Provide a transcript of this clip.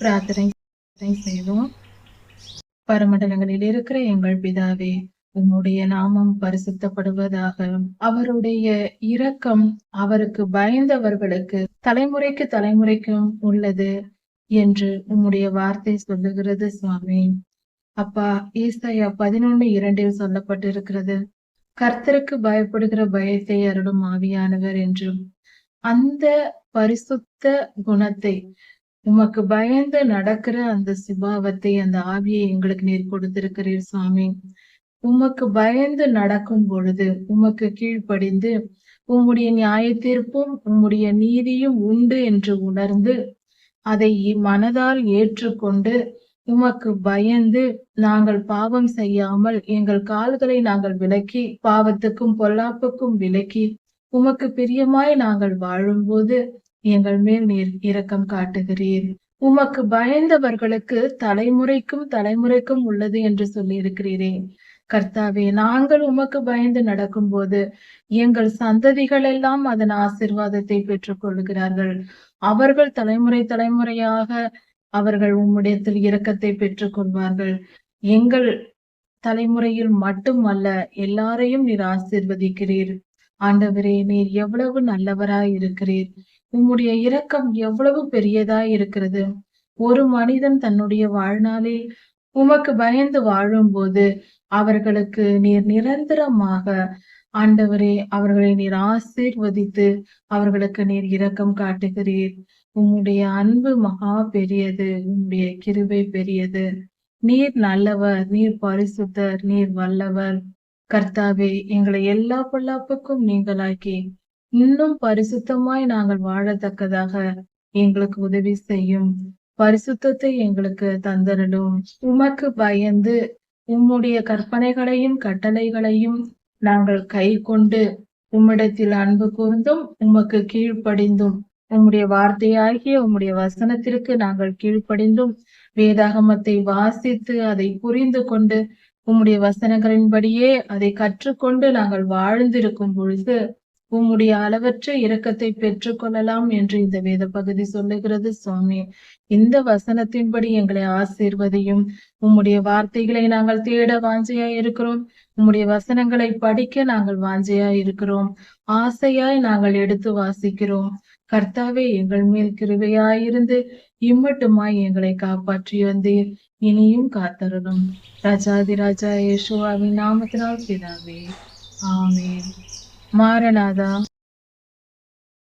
பிரார்த்தனை செய்வோம். பரமண்டலங்களில் இருக்கிற எங்கள் பிதாவே, உம்முடைய நாமம் பரிசுத்தப்படுவதாக. அவருடைய இரக்கம் அவருக்கு பயந்தவர்களுக்கு தலைமுறைக்கு தலைமுறைக்கும் உள்ளது என்று உம்முடைய வார்த்தை சொல்லுகிறது சுவாமி. அப்பா, ஏசாயா 11:2 சொல்லப்பட்டிருக்கிறது, கர்த்தருக்கு பயப்படுகிற பயத்தை அருளும் ஆவியானவர் என்றும். அந்த பரிசுத்த குணத்தை, உமக்கு பயந்து நடக்கிற அந்த சுபாவத்தை, அந்த ஆவியை எங்களுக்கு நீர் கொடுத்திருக்கிறீர் சுவாமி. உமக்கு பயந்து நடக்கும் பொழுது, உமக்கு கீழ்ப்படிந்து, உம்முடைய நியாய தீர்ப்பும் உம்முடைய நீதியும் உண்டு என்று உணர்ந்து, அதை மனதால் ஏற்றுக்கொண்டு, உமக்கு பயந்து நாங்கள் பாவம் செய்யாமல் எங்கள் கால்களை நாங்கள் விலக்கி, பாவத்துக்கும் பொல்லாப்புக்கும் விலக்கி, உமக்கு பிரியமாய் நாங்கள் வாழும்போது எங்கள் மேல் நீர் இரக்கம் காட்டுகிறீர். உமக்கு பயந்தவர்களுக்கு தலைமுறைக்கும் தலைமுறைக்கும் உள்ளது என்று சொல்லி இருக்கிறீரே கர்த்தாவே. நாங்கள் உமக்கு பயந்து நடக்கும்போது எங்கள் சந்ததிகள் எல்லாம் அதன் ஆசீர்வாதத்தை பெற்றுக் கொள்கிறார்கள். அவர்கள் தலைமுறை தலைமுறையாக அவர்கள் உம்முடையத்தில் இரக்கத்தை பெற்றுக் கொள்வார்கள். எங்கள் தலைமுறையில் மட்டுமல்ல, எல்லாரையும் நீர் ஆசீர்வதிக்கிறீர். ஆண்டவரே, நீர் எவ்வளவு நல்லவராய் இருக்கிறீர். உம்முடைய இரக்கம் எவ்வளவு பெரியதாய் இருக்கிறது. ஒரு மனிதன் தன்னுடைய வாழ்நாளில் உமக்கு பயந்து வாழும்போது அவர்களுக்கு நீர் நிரந்தரமாக, ஆண்டவரே, அவர்களை நீர் ஆசீர்வதித்து அவர்களுக்கு நீர் இரக்கம் காட்டுகிறீர். உம்முடைய அன்பு மகா பெரியது, உம்முடைய கிருபை பெரியது. நீர் நல்லவர், நீர் பரிசுத்தர், நீர் வல்லவர். கர்த்தாவே, எங்களை எல்லா பொல்லாப்புக்கும் நீங்களாக்கி இன்னும் பரிசுத்தமாய் நாங்கள் வாழத்தக்கதாக எங்களுக்கு உதவி செய்யும். பரிசுத்தத்தை எங்களுக்கு தந்தரலும். உமக்கு பயந்து உம்முடைய கற்பனைகளையும் கட்டளைகளையும் நாங்கள் கை கொண்டு உம்மிடத்தில் அன்பு கூர்ந்தும் உமக்கு கீழ்ப்படிந்தும், உம்முடைய வார்த்தையாகிய உம்முடைய வசனத்திற்கு நாங்கள் கீழ்ப்படிந்தும், வேதாகமத்தை வாசித்து அதை புரிந்து கொண்டு உம்முடைய வசனங்களின்படியே அதை கற்றுக்கொண்டு நாங்கள் வாழ்ந்திருக்கும் பொழுது உம்முடைய அளவற்ற இரக்கத்தை பெற்றுக்கொள்ளலாம் என்று இந்த வேத பகுதி சொல்லுகிறது சுவாமி. இந்த வசனத்தின்படி எங்களை ஆசீர்வதியும். உம்முடைய வார்த்தைகளை நாங்கள் தேட வாஞ்சையாய் இருக்கிறோம். உம்முடைய வசனங்களை படிக்க நாங்கள் வாஞ்சையாய் இருக்கிறோம். ஆசையாய் நாங்கள் எடுத்து வாசிக்கிறோம். கர்த்தாவே, எங்கள் மேல் கிருபையாயிருந்து இம்மட்டுமாய் எங்களை காப்பாற்றி வந்தீர். இனியும் காத்தருளும். ராஜாதி ராஜா இயேசுவின் நாமத்தினால் பிதாவே, ஆமென். மாரநாதா.